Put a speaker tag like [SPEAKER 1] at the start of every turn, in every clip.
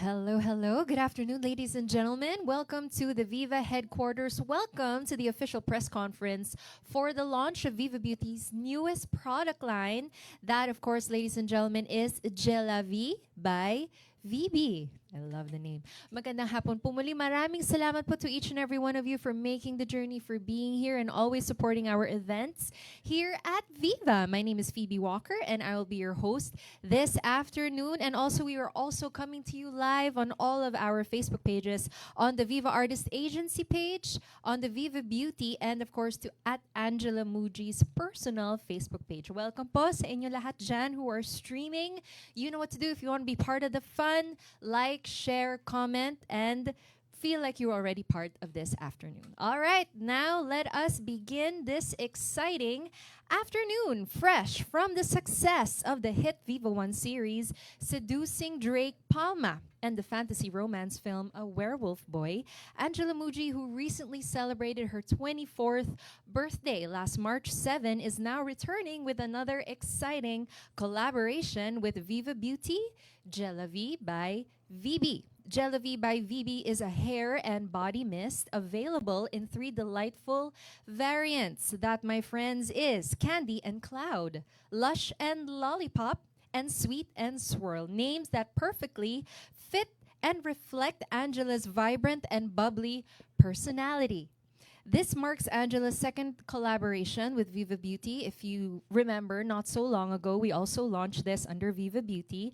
[SPEAKER 1] Hello, hello. Good afternoon, ladies and gentlemen. Welcome to the Viva headquarters. Welcome to the official press conference for the launch of Viva Beauty's newest product line. That, of course, ladies and gentlemen, is Jelavi by VB. I love the name. Magandang hapon po muli. Maraming salamat po to each and every one of you for making the journey, for being here, and always supporting our events here at Viva. My name is Phoebe Walker, and I will be your host this afternoon. And also, we are also coming to you live on all of our Facebook pages, on the Viva Artist Agency page, on the Viva Beauty, and of course, to at Angela Muji's personal Facebook page. Welcome po sa inyo lahat dyan who are streaming. You know what to do if you want to be part of the fun. Like, share, comment, and feel like you're already part of this afternoon. All right, now let us begin this exciting afternoon, fresh from the success of the hit Viva One series, Seducing Drake Palma, and the fantasy romance film A Werewolf Boy. Angela Muji, who recently celebrated her 24th birthday last March 7, is now returning with another exciting collaboration with Viva Beauty, Jelavi by VB. Jelavi by VB is a hair and body mist available in 3 delightful variants. That, my friends, is Candy and Cloud, Lush and Lollipop, and Sweet and Swirl. Names that perfectly fit and reflect Angela's vibrant and bubbly personality. This marks Angela's second collaboration with Viva Beauty. If you remember, not so long ago, we also launched this under Viva Beauty.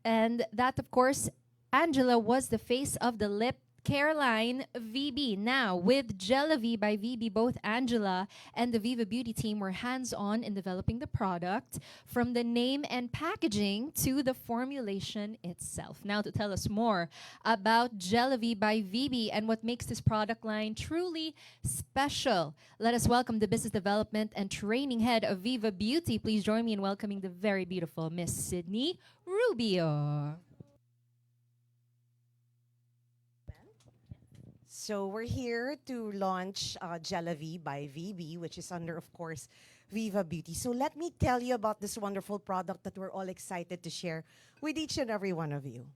[SPEAKER 1] And that, of course, Angela was the face of the lip care line VB. Now, with Jelavi by VB, both Angela and the Viva Beauty team were hands-on in developing the product, from the name and packaging to the formulation itself. Now, to tell us more about Jelavi by VB and what makes this product line truly special, let us welcome the Business Development and Training Head of Viva Beauty. Please join me in welcoming the very beautiful Miss Sydney Rubio.
[SPEAKER 2] So we're here to launch Jelavi by VB, which is under, of course, Viva Beauty. So let me tell you about this wonderful product that we're all excited to share with each and every one of you.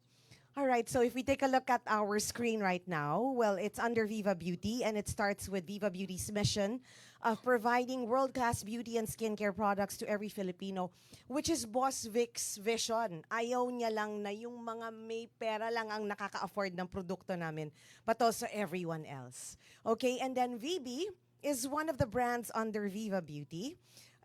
[SPEAKER 2] All right, so if we take a look at our screen right now, well, it's under Viva Beauty, and it starts with Viva Beauty's mission of providing world-class beauty and skincare products to every Filipino, which is Boss Vic's vision. Ayaw niya lang na yung mga may pera lang ang nakaka-afford ng produkto namin, but also everyone else. Okay, and then VB is one of the brands under Viva Beauty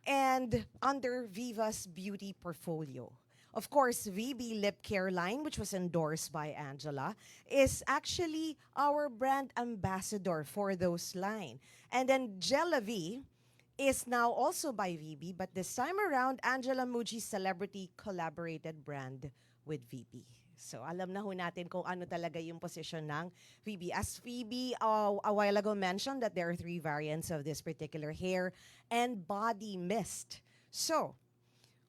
[SPEAKER 2] and under Viva's beauty portfolio. Of course, VB Lip Care line, which was endorsed by Angela, is actually our brand ambassador for those line. And then Jelavi is now also by VB, but this time around, Angela Muji's celebrity collaborated brand with VB. So alam na ho natin kung ano talaga yung position ng VB. As VB a while ago mentioned that there are 3 variants of this particular hair and body mist. So,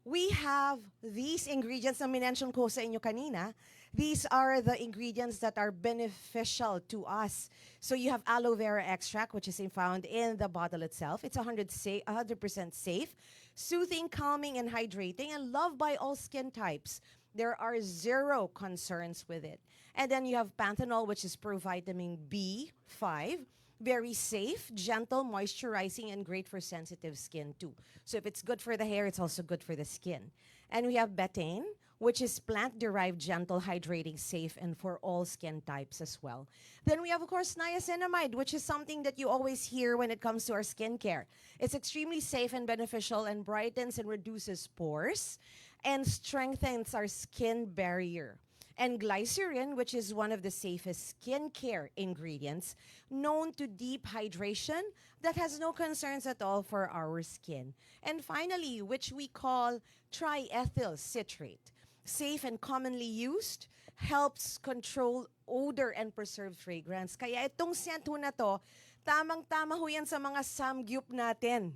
[SPEAKER 2] we have these ingredients na minention ko sa inyo kanina. These are the ingredients that are beneficial to us. So you have aloe vera extract, which is found in the bottle itself. It's 100% safe, soothing, calming, and hydrating, and loved by all skin types. There are 0 concerns with it. And then you have panthenol, which is provitamin B5. Very safe, gentle, moisturizing, and great for sensitive skin too. So if it's good for the hair, it's also good for the skin. And we have betaine, which is plant-derived, gentle, hydrating, safe, and for all skin types as well. Then we have, of course, niacinamide, which is something that you always hear when it comes to our skincare. It's extremely safe and beneficial and brightens and reduces pores and strengthens our skin barrier. And glycerin, which is one of the safest skincare ingredients, known to deep hydration that has no concerns at all for our skin. And finally, which we call triethyl citrate. Safe and commonly used, helps control odor and preserve fragrance. Kaya itong scent ho na to, tamang-tama ho yan sa mga samgyup natin.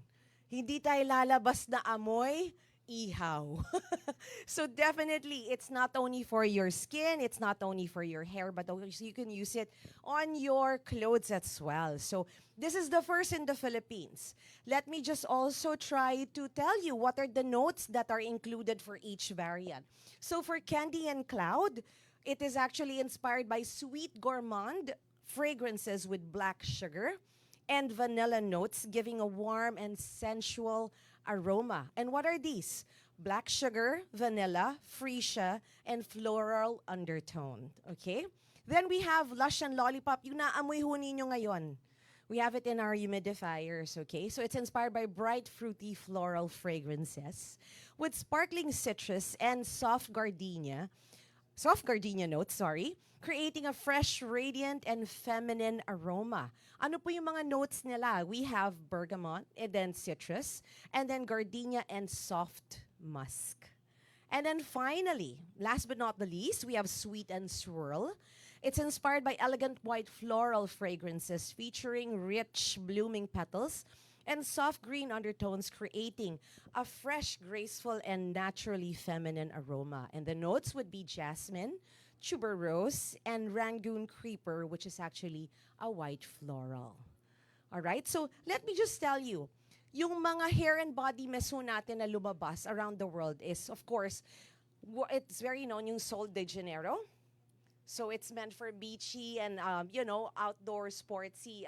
[SPEAKER 2] Hindi tayo lalabas na amoy, ihaw. So definitely, it's not only for your skin, it's not only for your hair, but also you can use it on your clothes as well. So this is the first in the Philippines. Let me just also try to tell you what are the notes that are included for each variant. So for Candy and Cloud, It is actually inspired by sweet gourmand fragrances with black sugar and vanilla notes, giving a warm and sensual aroma. And what are these? Black sugar, vanilla, freesia, and floral undertone. Okay? Then we have Lush and Lollipop. Yung naamoy ho ninyo ngayon. We have it in our humidifiers, okay? So it's inspired by bright, fruity, floral fragrances with sparkling citrus and soft gardenia notes, sorry, creating a fresh, radiant, and feminine aroma. Ano po yung mga notes nila? We have bergamot, and then citrus, and then gardenia and soft musk. And then finally, last but not the least, we have Sweet and Swirl. It's inspired by elegant white floral fragrances featuring rich blooming petals and soft green undertones, creating a fresh, graceful, and naturally feminine aroma. And the notes would be jasmine, tuberose, and Rangoon creeper, which is actually a white floral. All right, so let me just tell you, yung mga hair and body mist ho natin na lumabas around the world is, of course, it's very known yung Sol de Janeiro. So it's meant for beachy and, outdoor sportsy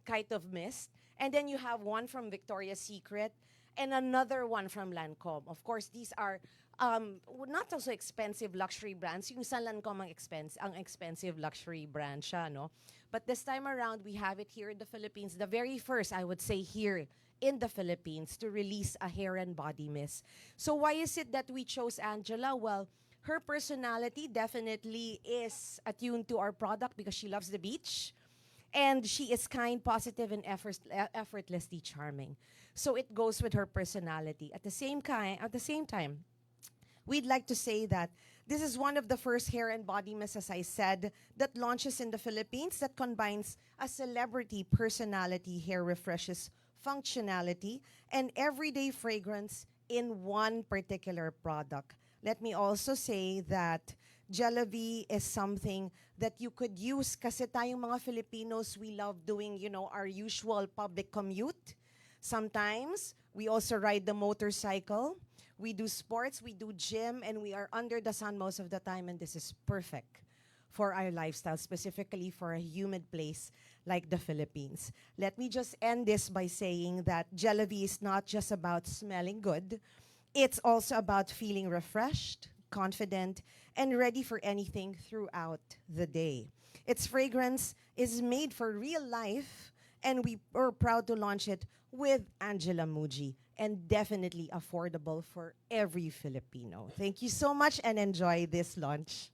[SPEAKER 2] kind of mist. And then you have one from Victoria's Secret and another one from Lancome. Of course, these are not also expensive luxury brands. Yung sa Lancome ang expensive luxury brand siya, no? But this time around, we have it here in the Philippines. The very first, I would say, here in the Philippines to release a hair and body mist. So why is it that we chose Angela? Well, her personality definitely is attuned to our product because she loves the beach. And she is kind, positive, and effortlessly charming. So it goes with her personality. At the same time, we'd like to say that this is one of the first hair and body mists, as I said, that launches in the Philippines that combines a celebrity personality, hair refreshes, functionality, and everyday fragrance in one particular product. Let me also say that Jellivy is something that you could use kasi tayong mga Filipinos, we love doing, our usual public commute. Sometimes, we also ride the motorcycle. We do sports, we do gym, and we are under the sun most of the time, and this is perfect for our lifestyle, specifically for a humid place like the Philippines. Let me just end this by saying that Jellivy is not just about smelling good. It's also about feeling refreshed, confident, and ready for anything throughout the day. Its fragrance is made for real life, and we are proud to launch it with Angela Muji, and definitely affordable for every Filipino. Thank you so much and enjoy this launch.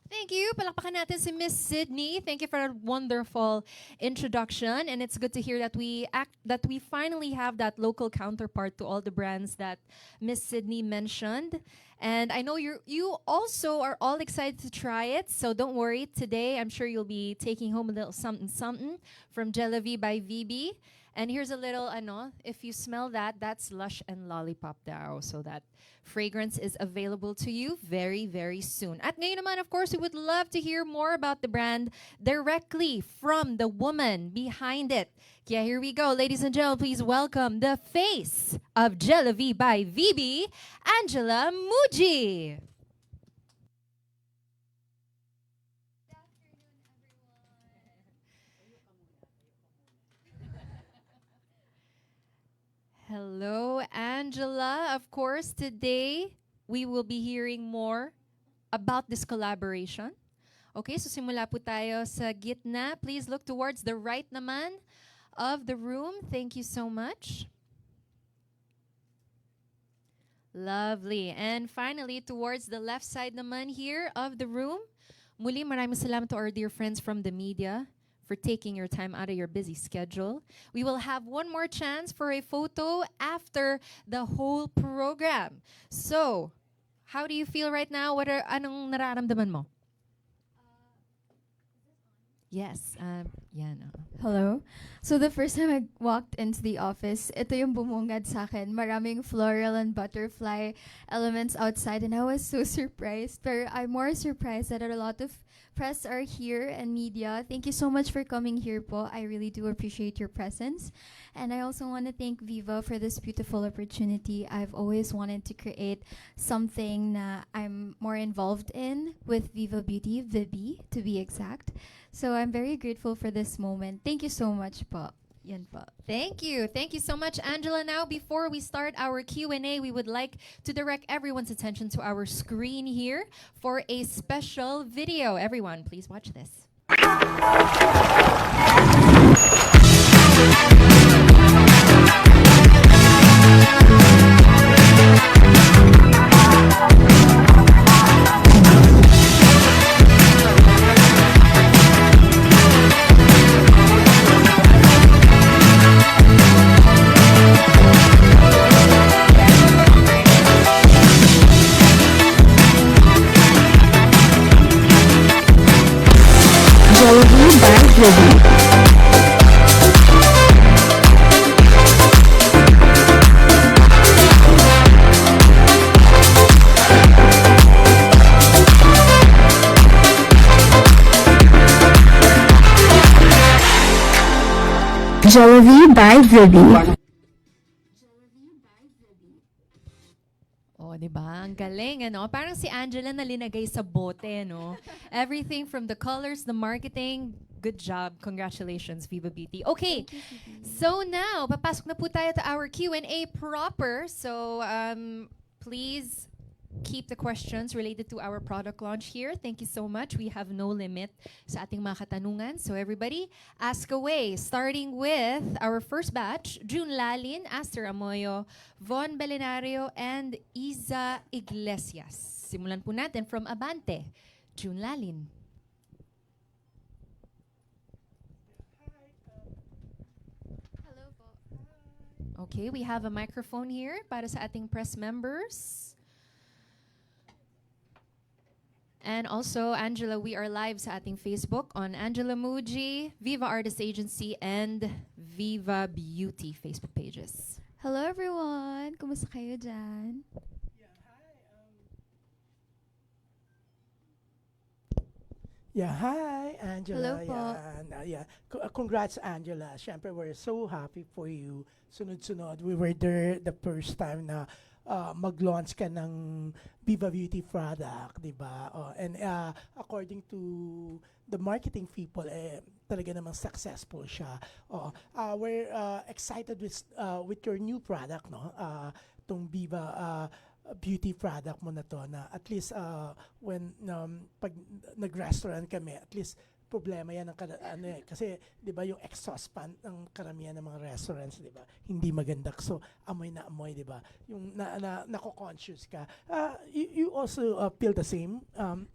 [SPEAKER 1] Thank you. Palakpakan natin si Miss Sydney. Thank you for a wonderful introduction, and it's good to hear that we finally have that local counterpart to all the brands that Miss Sydney mentioned. And I know you also are all excited to try it, so don't worry. Today, I'm sure you'll be taking home a little something from Jellivy by VB. And here's a little, if you smell that, that's Lush and Lollipop daw. So that fragrance is available to you very, very soon. At ngayon naman, of course, we would love to hear more about the brand directly from the woman behind it. Yeah, here we go. Ladies and gentlemen, please welcome the face of Jellivy by VB, Angela Muji. Hello, Angela. Of course, today we will be hearing more about this collaboration. Okay, so simula po tayo sa gitna. Please look towards the right naman of the room. Thank you so much. Lovely. And finally, towards the left side naman here of the room. Muli, maraming salamat to our dear friends from the media for taking your time out of your busy schedule. We will have one more chance for a photo after the whole program. So, how do you feel right now? Anong nararamdaman mo? Yes, yan.
[SPEAKER 3] Hello. So the first time I walked into the office, ito yung bumungad sa akin. Maraming floral and butterfly elements outside and I was so surprised. But I'm more surprised that a lot of press are here and media. Thank you so much for coming here po. I really do appreciate your presence. And I also want to thank Viva for this beautiful opportunity. I've always wanted to create something na I'm more involved in with Viva Beauty, Vibi to be exact. So I'm very grateful for this moment. Thank you so much po. Yan po.
[SPEAKER 1] Thank you. Thank you so much, Angela. Now, before we start our Q&A, we would like to direct everyone's attention to our screen here for a special video. Everyone, please watch this.
[SPEAKER 4] Jollibee by Vivi. Jollibee by Vivi.
[SPEAKER 1] Oh, 'di ba? Ang galing, ano? Parang si Angela na linagay sa bote, no? Everything from the colors, the marketing. Good job. Congratulations, Viva Beauty. Okay. So now, papasok na po tayo to our Q&A proper. So, please keep the questions related to our product launch here. Thank you so much. We have no limit sa ating mga katanungan. So everybody, ask away. Starting with our first batch, June Lalin, Aster Amoyo, Von Belenario, and Iza Iglesias. Simulan po natin from Abante. June Lalin.
[SPEAKER 3] Hello po.
[SPEAKER 1] Okay, we have a microphone here para sa ating press members. And also, Angela, we are live sa ating Facebook on Angela Muji, Viva Artist Agency, and Viva Beauty Facebook pages.
[SPEAKER 3] Hello everyone. Kumusta kayo dyan?
[SPEAKER 5] Yeah, hi, Angela.
[SPEAKER 3] Hello po.
[SPEAKER 5] Congrats, Angela. Siyempre, we're so happy for you. Sunod-sunod, we were there the first time na mag-launch ka ng Viva Beauty product, di ba? And according to the marketing people, talaga namang successful siya. We're excited with your new product, no? Tong Viva beauty product mo na to na at least when pag nag-restaurant kami, at least problema yan ng kasi 'di ba yung exhaust fan ng karamihan ng mga restaurants, 'di ba? Hindi maganda. So amoy na amoy, 'di ba? Yung nako-conscious ka. You also feel the same.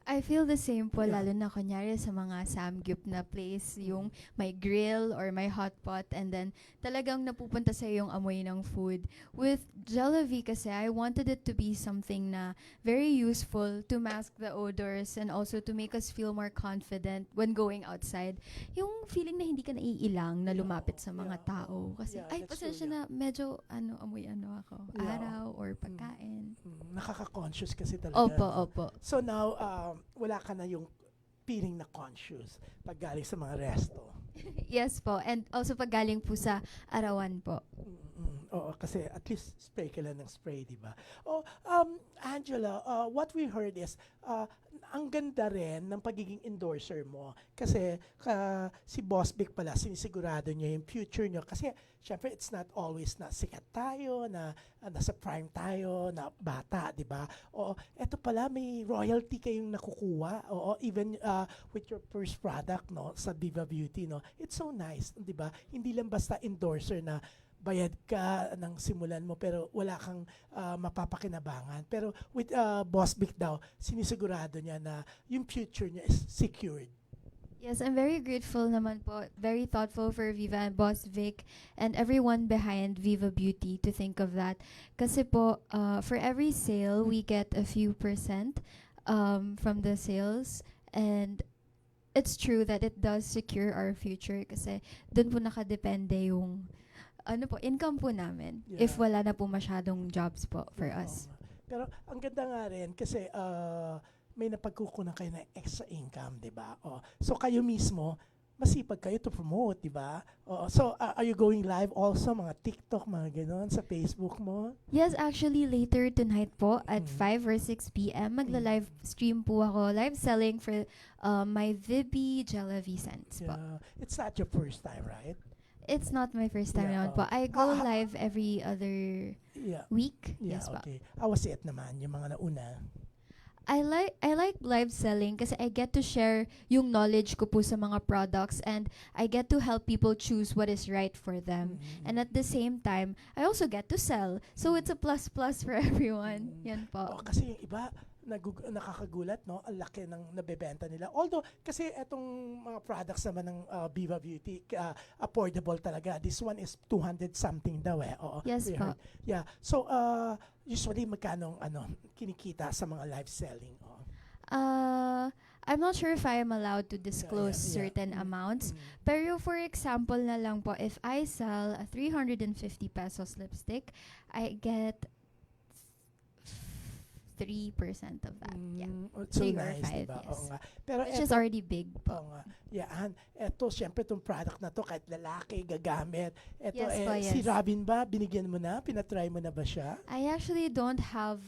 [SPEAKER 3] I feel the same po,
[SPEAKER 5] Yeah.
[SPEAKER 3] lalo na kunyari sa mga samgyup na place, yung may grill or may hot pot, and then talagang napupunta sa yung amoy ng food. With Jollibee kasi, I wanted it to be something na very useful to mask the odors and also to make us feel more confident when going outside. Yung feeling na hindi ka naiilang na lumapit sa mga
[SPEAKER 5] Yeah.
[SPEAKER 3] tao. Kasi,
[SPEAKER 5] Yeah,
[SPEAKER 3] ay,
[SPEAKER 5] that's
[SPEAKER 3] pasensya
[SPEAKER 5] true,
[SPEAKER 3] na, medyo amoy ako.
[SPEAKER 5] Yeah.
[SPEAKER 3] Araw or pagkain.
[SPEAKER 5] Nakaka-conscious kasi talaga.
[SPEAKER 3] Opo,
[SPEAKER 5] no?
[SPEAKER 3] opo.
[SPEAKER 5] So now, wala ka na yung feeling na conscious pag galing sa mga resto.
[SPEAKER 3] Yes po. And also pag galing po sa arawan po.
[SPEAKER 5] Oo, kasi at least spray ka lang ng spray, di ba? Angela, what we heard is, ang ganda rin ng pagiging endorser mo. Kasi si Boss Vic pala, sinisigurado niya yung future niyo. Kasi, syempre, it's not always na sikat tayo, na nasa prime tayo, na bata, di ba? Oo, eto pala, may royalty kayong nakukuha. Oo, even with your first product, no, sa Viva Beauty, no? It's so nice, di ba? Hindi lang basta endorser na bayad ka ng simulan mo pero wala kang mapapakinabangan. Pero with Boss Vic daw, sinisigurado niya na yung future niya is secured.
[SPEAKER 3] Yes, I'm very grateful naman po. Very thoughtful for Viva and Boss Vic and everyone behind Viva Beauty to think of that. Kasi po, for every sale, we get a few % from the sales. And it's true that it does secure our future kasi dun po nakadepende yung income po namin if
[SPEAKER 5] Yeah.
[SPEAKER 3] wala na po masyadong jobs po for
[SPEAKER 5] Oo
[SPEAKER 3] us.
[SPEAKER 5] nga. Pero ang ganda nga rin kasi may napagkukunan kayo ng extra income, di ba? So kayo mismo, masipag kayo to promote, di ba? So are you going live also, mga TikTok, mga ganon, sa Facebook mo?
[SPEAKER 3] Yes, actually later tonight po at
[SPEAKER 5] Mm.
[SPEAKER 3] 5 or 6 p.m. magla-live stream po ako, live selling for my Vibi Jelavi scents po.
[SPEAKER 5] Yeah. It's not your first time, right?
[SPEAKER 3] It's not my first time
[SPEAKER 5] Yeah,
[SPEAKER 3] naman po. I go
[SPEAKER 5] Ah,
[SPEAKER 3] live every other
[SPEAKER 5] Yeah.
[SPEAKER 3] week.
[SPEAKER 5] Yeah,
[SPEAKER 3] Yes po.
[SPEAKER 5] okay. How was it naman, yung mga nauna?
[SPEAKER 3] I like live selling kasi I get to share yung knowledge ko po sa mga products and I get to help people choose what is right for them.
[SPEAKER 5] Mm.
[SPEAKER 3] And at the same time, I also get to sell. So it's a plus plus for everyone.
[SPEAKER 5] Mm.
[SPEAKER 3] Yan po.
[SPEAKER 5] Kasi yung iba, nakakagulat, no? Ang laki ng nabebenta nila. Although, kasi etong mga products naman ng Viva Beauty, affordable talaga. This one is 200 something daw eh. Oo,
[SPEAKER 3] Yes
[SPEAKER 5] we
[SPEAKER 3] po.
[SPEAKER 5] heard. Yeah. So, usually magkano kinikita sa mga live selling?
[SPEAKER 3] I'm not sure if I am allowed to disclose
[SPEAKER 5] yeah.
[SPEAKER 3] certain
[SPEAKER 5] Mm.
[SPEAKER 3] amounts.
[SPEAKER 5] Mm.
[SPEAKER 3] Pero for example na lang po, if I sell a 350 pesos lipstick, I get 3% of that. Yeah.
[SPEAKER 5] So
[SPEAKER 3] Three or
[SPEAKER 5] nice,
[SPEAKER 3] five,
[SPEAKER 5] diba?
[SPEAKER 3] yes.
[SPEAKER 5] Oo nga. Pero
[SPEAKER 3] Which is already big po.
[SPEAKER 5] Oo nga. Yeah, eto, syempre itong product na to, kahit lalaki, gagamit. Eto,
[SPEAKER 3] Yes po,
[SPEAKER 5] si
[SPEAKER 3] yes.
[SPEAKER 5] Robin ba, binigyan mo na? Pinatry mo na ba siya?
[SPEAKER 3] I actually don't have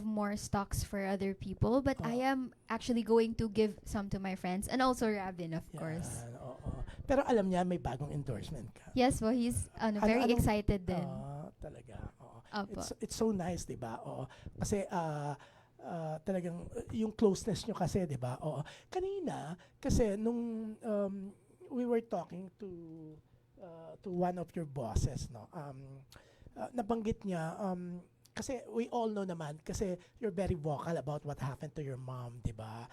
[SPEAKER 3] more stocks for other people, but I
[SPEAKER 5] Oh.
[SPEAKER 3] am actually going to give some to my friends and also Rabin, of course.
[SPEAKER 5] Yan, oo. Pero alam niya, may bagong endorsement ka.
[SPEAKER 3] Yes, well, he's very
[SPEAKER 5] anong-
[SPEAKER 3] excited din.
[SPEAKER 5] Talaga. Oo.
[SPEAKER 3] Opo.
[SPEAKER 5] It's so nice, 'di ba? Oo. Kasi talagang yung closeness nyo kasi, 'di ba? Oo. Kanina kasi nung we were talking to one of your bosses, no. Nabanggit niya kasi we all know naman kasi you're very vocal about what happened to your mom, 'di ba?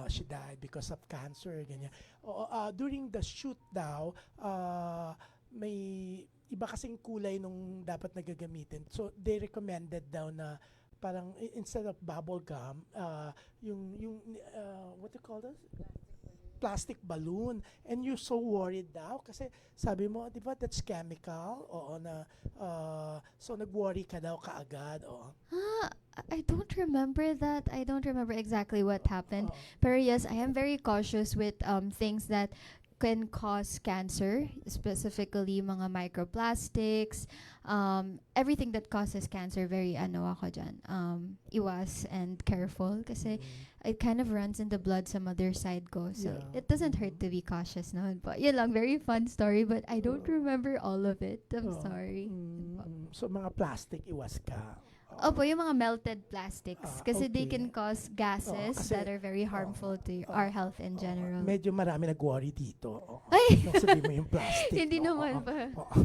[SPEAKER 5] She died because of cancer, ganyan. During the shoot daw, may iba kasing kulay nung dapat nagagamitin. So they recommended daw na parang instead of bubble gum, yung what do you call this? Plastic balloon. And you're so worried daw kasi sabi mo, di ba, that's chemical? Oo na, so nag-worry ka daw kaagad. Oo.
[SPEAKER 3] I don't remember that. I don't remember exactly what happened.
[SPEAKER 5] Oo.
[SPEAKER 3] Pero yes, I am very cautious with things that can cause cancer, specifically mga microplastics, everything that causes cancer. Very ako dyan, iwas and careful kasi it kind of runs in the blood sa mother side ko. So
[SPEAKER 5] Yeah.
[SPEAKER 3] it doesn't hurt to be cautious naman po. Yun lang, very fun story, but I don't remember all of it. I'm
[SPEAKER 5] Oo.
[SPEAKER 3] sorry.
[SPEAKER 5] So mga plastic, iwas ka.
[SPEAKER 3] Opo, yung mga melted plastics. Kasi they
[SPEAKER 5] okay.
[SPEAKER 3] can cause gases
[SPEAKER 5] kasi-
[SPEAKER 3] that are very harmful to our health in general.
[SPEAKER 5] Medyo marami nag-worry dito. Oo.
[SPEAKER 3] Ay!
[SPEAKER 5] Nung sabihin mo yung plastic.
[SPEAKER 3] Hindi
[SPEAKER 5] Oo,
[SPEAKER 3] naman
[SPEAKER 5] oo.
[SPEAKER 3] ba?
[SPEAKER 5] Oo.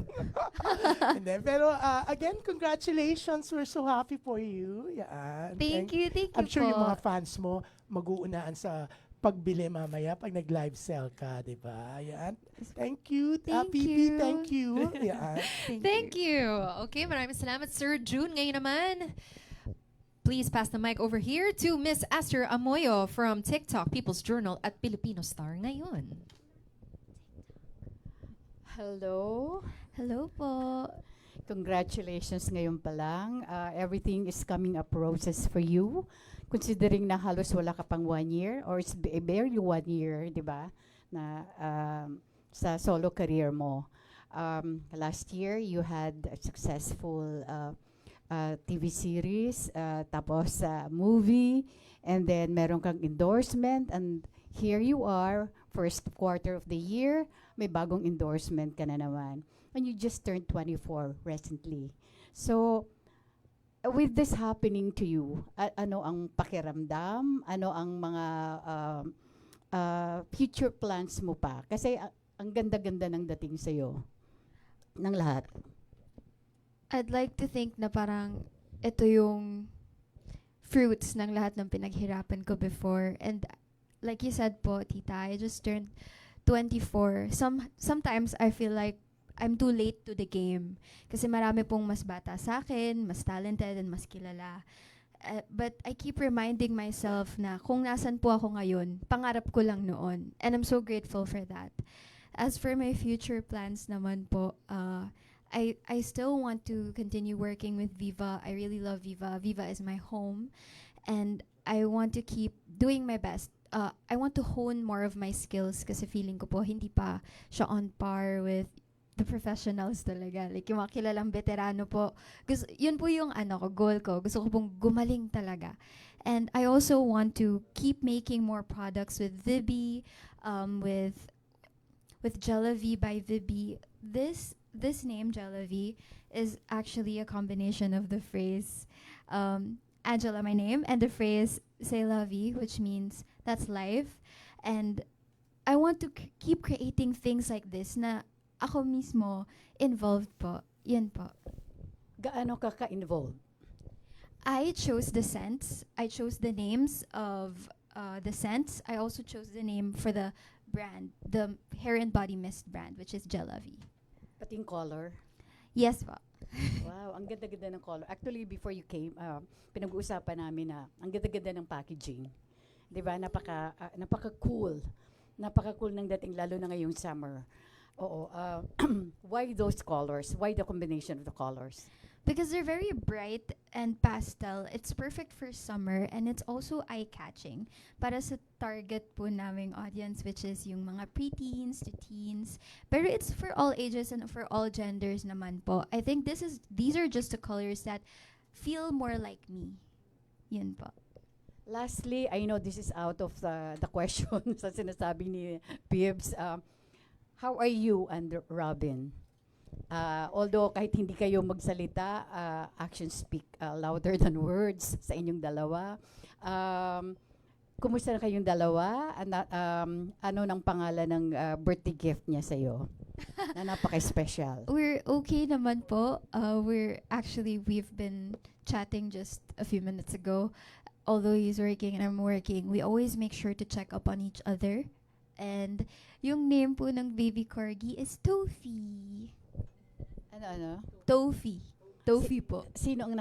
[SPEAKER 5] Hindi, pero again, congratulations. We're so happy for you. Yeah.
[SPEAKER 3] Thank you
[SPEAKER 5] I'm sure
[SPEAKER 3] po.
[SPEAKER 5] yung mga fans mo mag-uunaan sa pagbili mamaya pag nag-live sell ka, di ba? Yan. Thank you.
[SPEAKER 3] Thank
[SPEAKER 5] Pipi,
[SPEAKER 3] you.
[SPEAKER 5] thank you. Yan.
[SPEAKER 1] Thank you. Okay, maraming salamat, Sir June. Ngayon naman, please pass the mic over here to Miss Esther Amoyo from TikTok, People's Journal at Filipino Star ngayon.
[SPEAKER 6] Hello.
[SPEAKER 3] Hello po.
[SPEAKER 6] Congratulations ngayon pa lang. Everything is coming up roses for you. Considering na halos wala ka pang 1 year or it's barely 1 year, di ba? Na sa solo career mo. Last year, you had a successful TV series, tapos movie, and then meron kang endorsement, and here you are, first quarter of the year, may bagong endorsement ka na naman. And you just turned 24 recently. So, with this happening to you, ano ang pakiramdam? Ano ang mga future plans mo pa? Kasi ang ganda-ganda ng dating sa'yo. Ng lahat.
[SPEAKER 3] I'd like to think na parang ito yung fruits ng lahat ng pinaghirapan ko before. And like you said po, tita, I just turned 24. Sometimes I feel like I'm too late to the game. Kasi marami pong mas bata sa akin, mas talented, and mas kilala. But I keep reminding myself na kung nasan po ako ngayon, pangarap ko lang noon. And I'm so grateful for that. As for my future plans naman po, I still want to continue working with Viva. I really love Viva. Viva is my home. And I want to keep doing my best. I want to hone more of my skills kasi feeling ko po hindi pa siya on par with the professionals talaga. Like yung mga kilalang veterano po. Yun po yung goal ko. Gusto ko pong gumaling talaga. And I also want to keep making more products with Vibi, with Jelavi by Vibi. This name, Jelavi, is actually a combination of the phrase Angela, my name, and the phrase C'est la vie, which means that's life. And I want to keep creating things like this na ako mismo involved po. Yun po.
[SPEAKER 6] Gaano ka ka-involved?
[SPEAKER 3] I chose the scents. I chose the names of the scents. I also chose the name for the brand, the hair and body mist brand, which is Jelavi.
[SPEAKER 6] Pati yung color?
[SPEAKER 3] Yes po.
[SPEAKER 6] Wow, ang ganda-ganda ng color. Actually, before you came, pinag-uusapan namin na ang ganda-ganda ng packaging. 'Di ba? Napaka-cool. Napaka-cool ng dating lalo na ngayong summer. Oo. Why those colors? Why the combination of the colors?
[SPEAKER 3] Because they're very bright and pastel. It's perfect for summer and it's also eye-catching. Para sa target po naming audience, which is yung mga preteens to teens. Pero it's for all ages and for all genders naman po. I think these are just the colors that feel more like me. Yun po.
[SPEAKER 6] Lastly, I know this is out of the question sa sinasabi ni Pibs. How are you and Robin? Although kahit hindi kayo magsalita, actions speak louder than words sa inyong dalawa. Kumusta na kayong dalawa? Ano nang pangalan ng birthday gift niya sa'yo? Na napaka-special.
[SPEAKER 3] We're okay naman po. We've been chatting just a few minutes ago. Although he's working and I'm working, we always make sure to check up on each other. And yung name po ng baby corgi is Tofi.
[SPEAKER 6] Ano?
[SPEAKER 3] Tofi. Tofi po.
[SPEAKER 6] Sino ang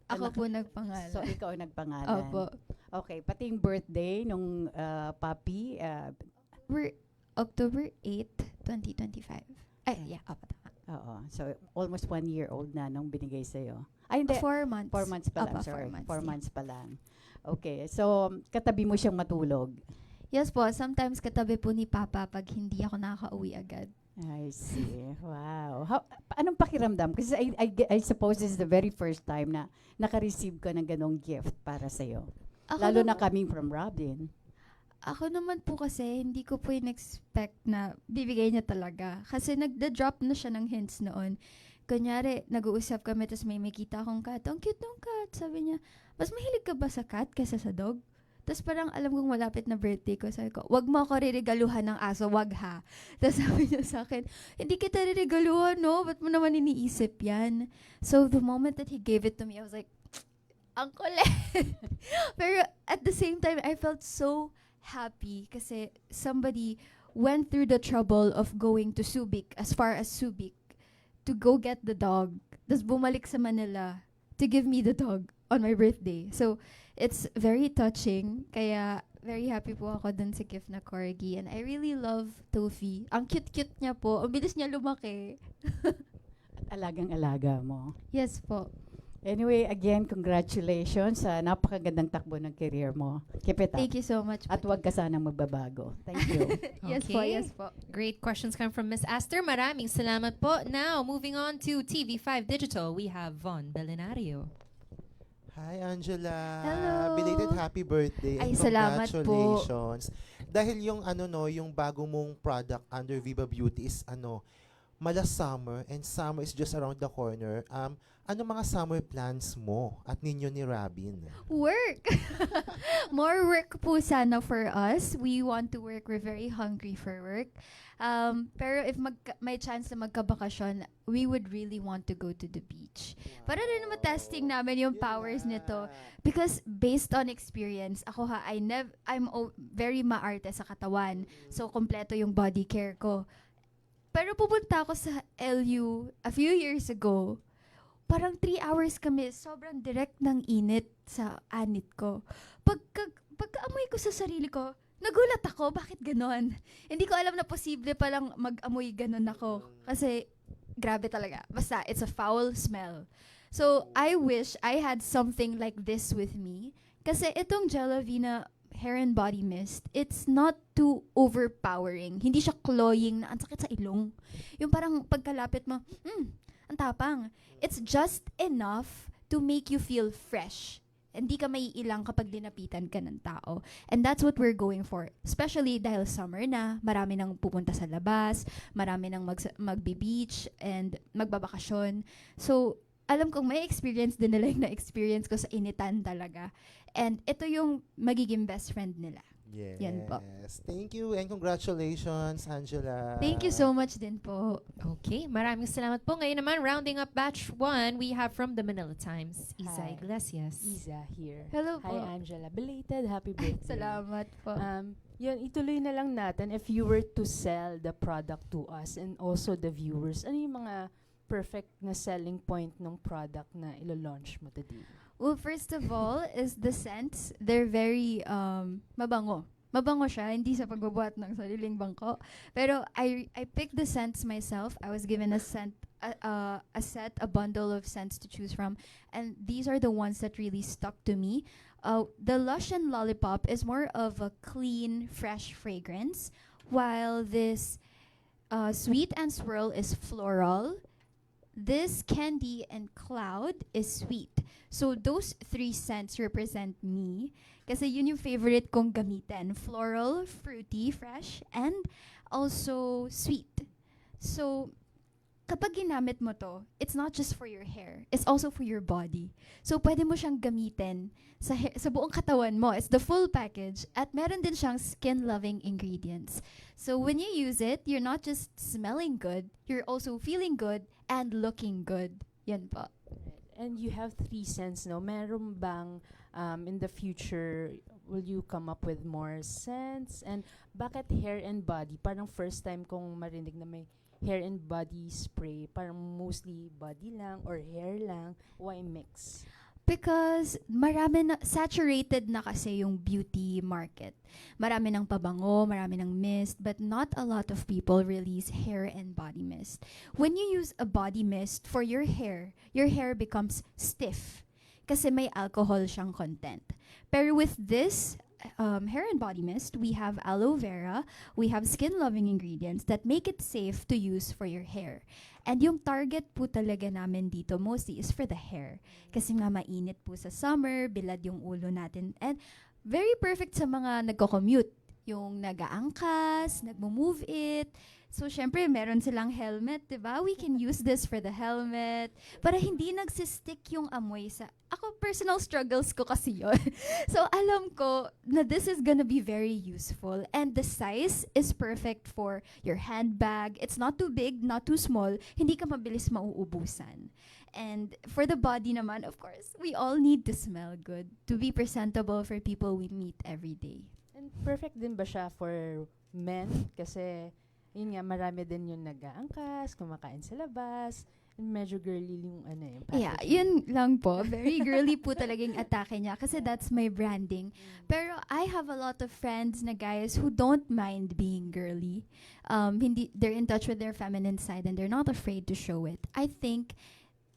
[SPEAKER 3] Ako po nagpangalan.
[SPEAKER 6] So, ikaw ang nagpangalan.
[SPEAKER 3] Opo.
[SPEAKER 6] Okay, pati yung birthday nung puppy.
[SPEAKER 3] We're October 8, 2025. Ay, yeah, opo.
[SPEAKER 6] Oo. So, almost 1 year old na nung binigay sa'yo. Ay, hindi.
[SPEAKER 3] 4 months.
[SPEAKER 6] 4 months pa lang,
[SPEAKER 3] Opo,
[SPEAKER 6] sorry.
[SPEAKER 3] 4 months,
[SPEAKER 6] 4
[SPEAKER 3] yeah.
[SPEAKER 6] months pa lang. Okay. So, katabi mo siyang matulog.
[SPEAKER 3] Yes po, sometimes katabi po ni Papa pag hindi ako nakaka-uwi agad.
[SPEAKER 6] I see. Wow. Anong pakiramdam? Kasi I suppose this is the very first time na naka-receive ka ng ganong gift para sa'yo. Lalo na coming from Robin.
[SPEAKER 3] Ako naman po kasi, hindi ko po in-expect na bibigay niya talaga. Kasi nagda-drop na siya ng hints noon. Kunyari, nag-uusap kami, tapos may makita akong cat. Ang cute ng cat. Sabi niya, mas mahilig ka ba sa cat kaysa sa dog? Tapos parang alam kong malapit na birthday ko. Sabi ko, wag mo ako riregaluhan ng aso, wag ha. Tapos sabi niya sa akin, hindi kita riregaluhan, no? Ba't mo naman iniisip yan? So the moment that he gave it to me, I was like, ang kulit. Pero at the same time, I felt so happy kasi somebody went through the trouble of going to Subic, as far as Subic, to go get the dog. Tapos bumalik sa Manila to give me the dog on my birthday. So, it's very touching. Kaya, very happy po ako dun sa gift na corgi. And I really love Tofi. Ang cute-cute niya po. Ang bilis niya lumaki.
[SPEAKER 6] At alagang-alaga mo.
[SPEAKER 3] Yes po.
[SPEAKER 6] Anyway, again, congratulations sa napakagandang takbo ng career mo. Keep it up.
[SPEAKER 3] Thank you so much.
[SPEAKER 6] At huwag ka sanang magbabago. Thank you.
[SPEAKER 3] Yes po,
[SPEAKER 1] Okay.
[SPEAKER 3] yes po.
[SPEAKER 1] Great questions come from Miss Aster. Maraming salamat po. Now, moving on to TV5 Digital, we have Von Belenario.
[SPEAKER 7] Hi, Angela.
[SPEAKER 3] Hello.
[SPEAKER 7] Belated happy birthday.
[SPEAKER 3] Ay,
[SPEAKER 7] and
[SPEAKER 3] salamat po.
[SPEAKER 7] congratulations. Dahil yung yung bago mong product under Viva Beauty is mala summer and summer is just around the corner. Ano mga summer plans mo at ninyo ni Robin?
[SPEAKER 3] Work! More work po sana for us. We want to work. We're very hungry for work. Pero if may chance na magkabakasyon, we would really want to go to the beach. Para rin matesting namin yung powers nito. Because based on experience, ako very maarte sa katawan. So, kompleto yung body care ko. Pero pupunta ako sa LU a few years ago. parang 3 hours kami, sobrang direct ng init sa anit ko. Pagkaamoy ko sa sarili ko, nagulat ako, bakit ganon? Hindi ko alam na posible palang mag-amoy ganon ako. Kasi, grabe talaga. Basta, it's a foul smell. So, I wish I had something like this with me. Kasi itong Jellavina hair and body mist, it's not too overpowering. Hindi siya cloying na ang sakit sa ilong. Yung parang pagkalapit mo, ang tapang. It's just enough to make you feel fresh. Hindi ka maiilang kapag dinapitan ka ng tao. And that's what we're going for. Especially dahil summer na, marami nang pupunta sa labas, marami nang magbe-beach and magbabakasyon. So, alam kong may experience din nila yung na-experience ko sa initan talaga. And ito yung magiging best friend nila.
[SPEAKER 7] Yes.
[SPEAKER 3] Yan po.
[SPEAKER 7] Thank you and congratulations, Angela.
[SPEAKER 3] Thank you so much din po.
[SPEAKER 1] Okay, maraming salamat po. Ngayon naman, rounding up batch 1, we have from the Manila Times, Isa
[SPEAKER 8] Hi.
[SPEAKER 1] Iglesias.
[SPEAKER 8] Isa here.
[SPEAKER 3] Hello
[SPEAKER 8] Hi
[SPEAKER 3] po.
[SPEAKER 8] Angela, belated happy birthday.
[SPEAKER 3] Salamat po.
[SPEAKER 8] Yun, ituloy na lang natin if you were to sell the product to us and also the viewers, ano yung mga perfect na selling point ng product na ilo-launch mo today?
[SPEAKER 3] Well, first of all is the scents. They're very mabango. Mabango siya, hindi sa pagbubuhat ng sariling bangko. Pero I picked the scents myself. I was given a bundle of scents to choose from. And these are the ones that really stuck to me. The Lush and Lollipop is more of a clean, fresh fragrance. While this Sweet and Swirl is floral. This Candy and Cloud is sweet. So those 3 scents represent me. Kasi yun yung favorite kong gamitin. Floral, fruity, fresh, and also sweet. So, kapag ginamit mo to, it's not just for your hair. It's also for your body. So, pwede mo siyang gamitin sa buong katawan mo. It's the full package. At meron din siyang skin-loving ingredients. So, when you use it, you're not just smelling good, you're also feeling good and looking good. Yan po.
[SPEAKER 8] And you have 3 scents, no? Meron bang in the future, will you come up with more scents? And bakit hair and body? Parang first time kong marinig na may hair and body spray. Parang mostly body lang or hair lang. Why mix?
[SPEAKER 3] Because saturated na kasi yung beauty market. Marami ng pabango, marami ng mist, but not a lot of people release hair and body mist. When you use a body mist for your hair becomes stiff kasi may alcohol siyang content. Pero with this hair and body mist, we have aloe vera, we have skin-loving ingredients that make it safe to use for your hair. And yung target po talaga namin dito mostly is for the hair. Kasi nga mainit po sa summer, bilad yung ulo natin. And very perfect sa mga nagko-commute. Yung nag-aangkas, nagmo-move it. So, syempre, meron silang helmet, diba? We can use this for the helmet. Para hindi nagsistick yung amoy sa... Ako, personal struggles ko kasi yun. So, alam ko na this is gonna be very useful. And the size is perfect for your handbag. It's not too big, not too small. Hindi ka mabilis mauubusan. And for the body naman, of course, we all need to smell good to be presentable for people we meet every day.
[SPEAKER 8] And perfect din ba siya for men? Kasi, yun nga, marami din yung nag-aangkas, kumakain sa labas, and medyo girly yung
[SPEAKER 3] Yeah,
[SPEAKER 8] packaging.
[SPEAKER 3] yun lang po. Very girly po talaga yung atake niya kasi that's my branding. Pero I have a lot of friends na guys who don't mind being girly. They're in touch with their feminine side and they're not afraid to show it. I think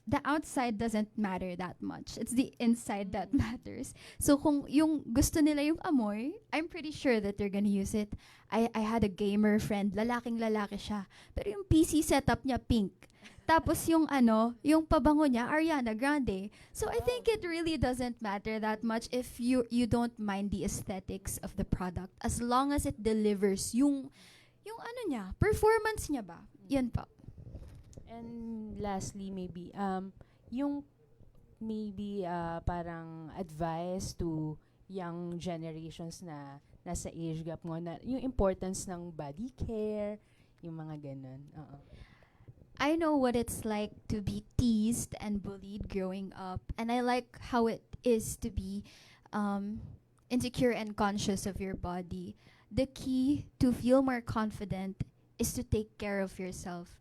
[SPEAKER 3] the outside doesn't matter that much. It's the inside that matters. So kung yung gusto nila yung amoy, I'm pretty sure that they're gonna use it. I had a gamer friend, lalaking-lalaki siya. Pero yung PC setup niya pink. Tapos yung yung pabango niya, Ariana Grande. So I think it really doesn't matter that much if you don't mind the aesthetics of the product as long as it delivers yung niya, performance niya ba? Yan pa.
[SPEAKER 8] And lastly, maybe, yung maybe parang advice to young generations na nasa age gap mo, na yung importance ng body care, yung mga ganun.
[SPEAKER 3] I know what it's like to be teased and bullied growing up, and I like how it is to be insecure and conscious of your body. The key to feel more confident is to take care of yourself.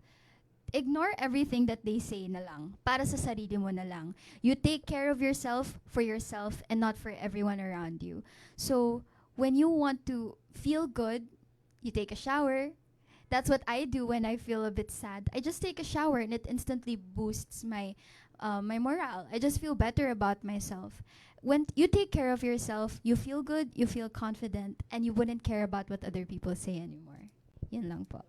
[SPEAKER 3] ignore everything that they say na lang. Para sa sarili mo na lang. You take care of yourself for yourself and not for everyone around you. So, when you want to feel good, you take a shower. That's what I do when I feel a bit sad. I just take a shower and it instantly boosts my my morale. I just feel better about myself. When you take care of yourself, you feel good, you feel confident, and you wouldn't care about what other people say anymore. Yun lang po.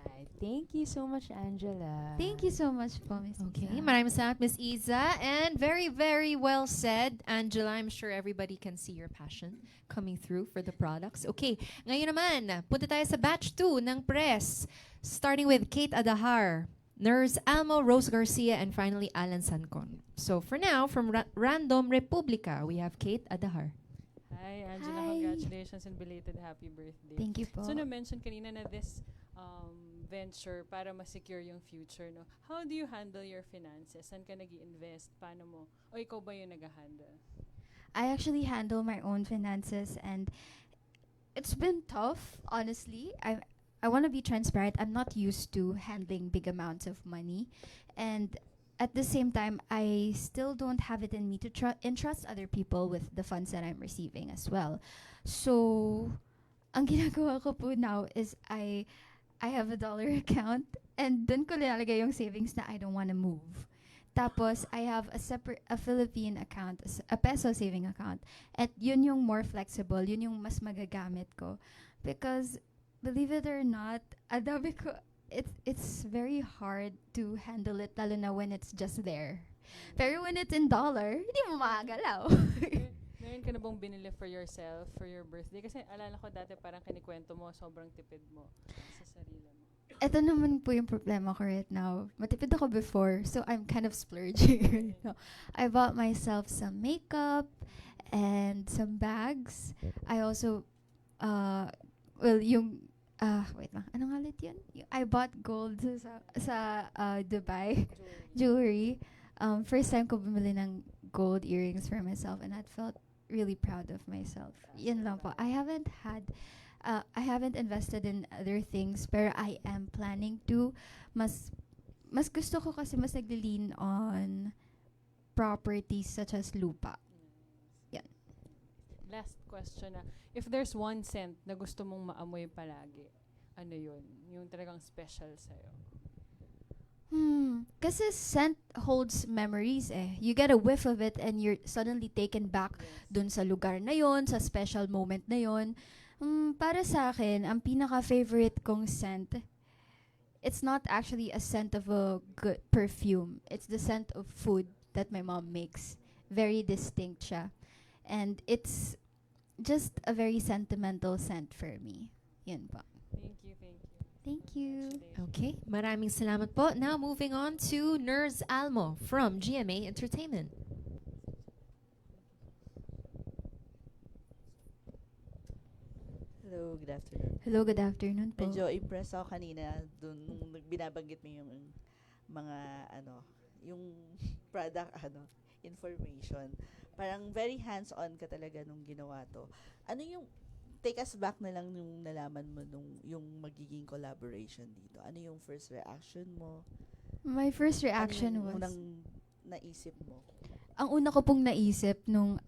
[SPEAKER 8] Right. Thank you so much, Angela.
[SPEAKER 3] Thank you so much po, Miss
[SPEAKER 1] Okay,
[SPEAKER 3] Isa.
[SPEAKER 1] maraming salamat, Miss Iza. And very, very well said, Angela. I'm sure everybody can see your passion coming through for the products. Okay, ngayon naman, punta tayo sa batch 2 ng press. Starting with Kate Adahar, Nurse Almo, Rose Garcia, and finally Alan Sancon. So for now, from Random Republica, we have Kate Adahar.
[SPEAKER 9] Hi, Angela.
[SPEAKER 3] Hi.
[SPEAKER 9] Congratulations and belated happy birthday.
[SPEAKER 3] Thank you po.
[SPEAKER 9] So, na-mention kanina na this venture para ma-secure yung future, no? How do you handle your finances? Saan ka nag-i-invest? Paano mo? O ikaw ba yung nag-handle?
[SPEAKER 3] I actually handle my own finances, and it's been tough, honestly. I want to be transparent. I'm not used to handling big amounts of money, and at the same time, I still don't have it in me to entrust other people with the funds that I'm receiving as well. So, ang ginagawa ko po now is I have a dollar account, and dun ko nilalagay yung savings na I don't want to move. Tapos, I have a Philippine account, a peso saving account. At yun yung more flexible, yun yung mas magagamit ko. Because, believe it or not, adabi ko, it's very hard to handle it, lalo na when it's just there. Pero when it's in dollar, hindi mo makagalaw.
[SPEAKER 9] Meron ka na bang binili for yourself, for your birthday? Kasi alala ko dati parang kinikwento mo, sobrang tipid mo sa sarili mo.
[SPEAKER 3] Ito naman po yung problema ko right now. Matipid ako before, so I'm kind of splurging right now. I bought myself some makeup and some bags. I also, wait lang, ano nga ulit yun? I bought gold sa Dubai jewelry. First time ko bumili ng gold earrings for myself, and I felt really proud of myself. Yun lang po. I haven't invested in other things, pero I am planning to. Mas gusto ko kasi mas nagli-lean on properties such as lupa. Yan.
[SPEAKER 9] Last question na. If there's 1 cent na gusto mong maamoy palagi, ano yun? Yung talagang special sa'yo.
[SPEAKER 3] Kasi scent holds memories eh. You get a whiff of it and you're suddenly taken back dun sa lugar na yon, sa special moment na yon. Para sa akin, ang pinaka-favorite kong scent, it's not actually a scent of a good perfume. It's the scent of food that my mom makes. Very distinct siya. And it's just a very sentimental scent for me. Yun po.
[SPEAKER 9] Thank you, thank you.
[SPEAKER 3] Thank you.
[SPEAKER 9] Congratulations.
[SPEAKER 1] Okay, maraming salamat po. Now moving on to Nurse Almo from GMA Entertainment.
[SPEAKER 10] Hello, good afternoon.
[SPEAKER 3] Hello, good afternoon po.
[SPEAKER 10] Medyo impressed ako kanina dun nung binabanggit mo yung mga yung product information. Parang very hands-on ka talaga nung ginawa to. Ano yung take us back na lang yung nalaman mo nung yung magiging collaboration dito? Ano yung first reaction mo?
[SPEAKER 3] My first reaction
[SPEAKER 10] Ano yung
[SPEAKER 3] was,
[SPEAKER 10] unang naisip mo?
[SPEAKER 3] ang una ko pong naisip nung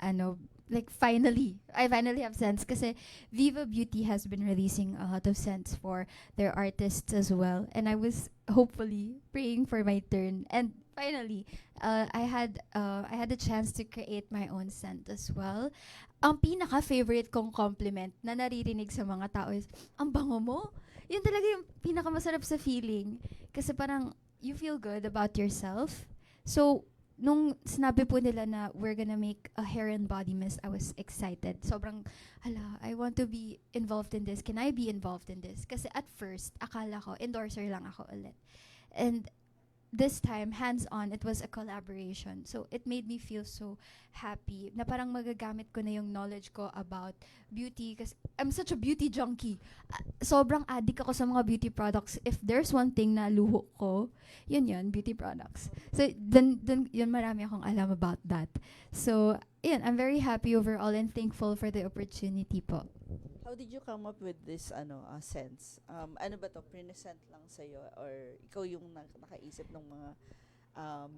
[SPEAKER 3] like I finally have scents kasi Viva Beauty has been releasing a lot of scents for their artists as well, and I was hopefully praying for my turn, and finally I had a chance to create my own scent as well. Ang pinaka-favorite kong compliment na naririnig sa mga tao is, ang bango mo. Yun talaga yung pinaka-masarap sa feeling, kasi parang you feel good about yourself. So nung sinabi po nila na we're gonna make a hair and body mist, I was excited. Sobrang, I want to be involved in this. Can I be involved in this? Kasi at first, akala ko, endorser lang ako ulit. And this time, hands-on, it was a collaboration. So it made me feel so happy na parang magagamit ko na yung knowledge ko about beauty. Kasi I'm such a beauty junkie. Sobrang addict ako sa mga beauty products. If there's one thing na luho ko, yun, beauty products. So dun yun, marami akong alam about that. So, yun, I'm very happy overall and thankful for the opportunity po.
[SPEAKER 10] How did you come up with this scents? Ano ba to? Present lang sa'yo or ikaw yung nakaisip ng mga